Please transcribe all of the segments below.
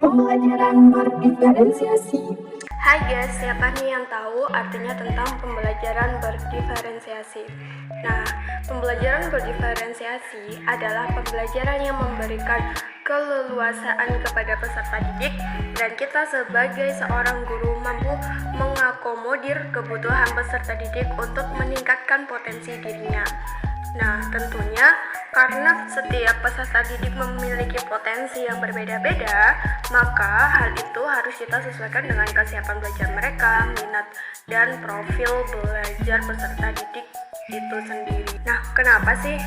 Pembelajaran berdiferensiasi. Hai guys, siapa nih yang tahu artinya tentang pembelajaran berdiferensiasi? Nah, pembelajaran berdiferensiasi adalah pembelajaran yang memberikan keleluasaan kepada peserta didik dan kita sebagai seorang guru mampu mengakomodir kebutuhan peserta didik untuk meningkatkan potensi dirinya. Nah, tentunya karena setiap peserta didik memiliki potensi yang berbeda-beda, maka hal itu harus kita sesuaikan dengan kesiapan belajar mereka, minat, dan profil belajar peserta didik itu sendiri. Nah, kenapa sih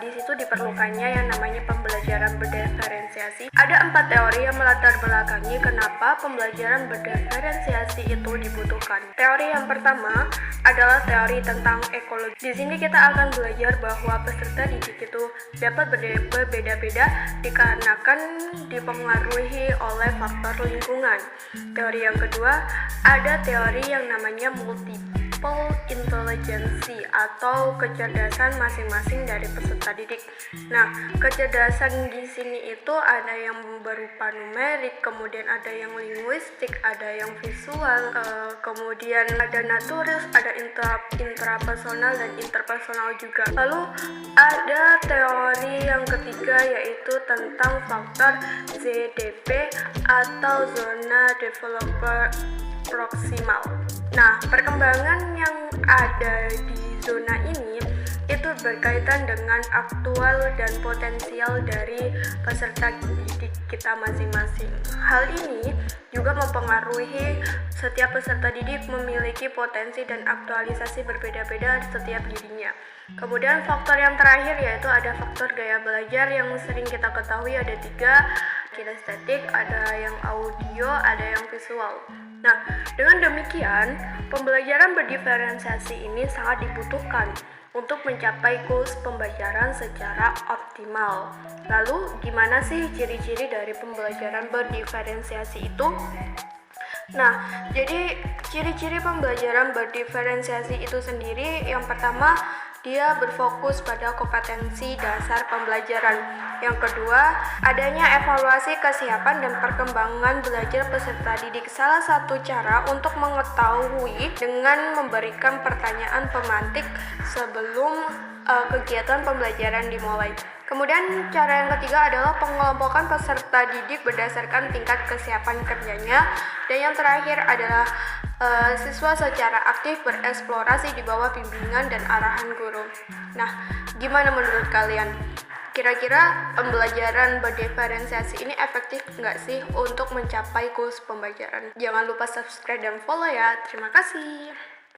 di situ diperlukannya yang namanya pembelajaran berdiferensiasi? Ada 4 teori yang melatar belakangi kenapa pembelajaran berdiferensiasi itu dibutuhkan. Teori yang pertama adalah teori tentang ekologi. Di sini kita akan belajar bahwa peserta didik itu dapat berbeda-beda dikarenakan dipengaruhi oleh faktor lingkungan. Teori yang kedua, ada teori yang namanya multiple intelligence atau kecerdasan masing-masing dari peserta didik. Nah, kecerdasan di sini itu ada yang berupa numerik, kemudian ada yang linguistik, ada yang visual, kemudian ada naturis, ada intrapersonal dan interpersonal juga. Lalu ada teori yang ketiga yaitu tentang faktor ZDP atau zona developer proksimal. Nah, perkembangan yang ada di zona ini itu berkaitan dengan aktual dan potensial dari peserta didik kita masing-masing. Hal ini juga mempengaruhi setiap peserta didik memiliki potensi dan aktualisasi berbeda-beda setiap dirinya. Kemudian faktor yang terakhir yaitu ada faktor gaya belajar yang sering kita ketahui ada 3, kinestetik, ada yang audio, ada yang visual. Nah, dengan demikian, pembelajaran berdiferensiasi ini sangat dibutuhkan untuk mencapai goals pembelajaran secara optimal. Lalu, gimana sih ciri-ciri dari pembelajaran berdiferensiasi itu? Nah, jadi ciri-ciri pembelajaran berdiferensiasi itu sendiri yang pertama, dia berfokus pada kompetensi dasar pembelajaran. Yang kedua, adanya evaluasi kesiapan dan perkembangan belajar peserta didik. Salah satu cara untuk mengetahui dengan memberikan pertanyaan pemantik sebelum kegiatan pembelajaran dimulai. Kemudian cara yang ketiga adalah pengelompokan peserta didik berdasarkan tingkat kesiapan kerjanya. Dan yang terakhir adalah siswa secara aktif bereksplorasi di bawah bimbingan dan arahan guru. Nah, gimana menurut kalian? Kira-kira pembelajaran berdiferensiasi ini efektif nggak sih untuk mencapai goals pembelajaran? Jangan lupa subscribe dan follow ya. Terima kasih.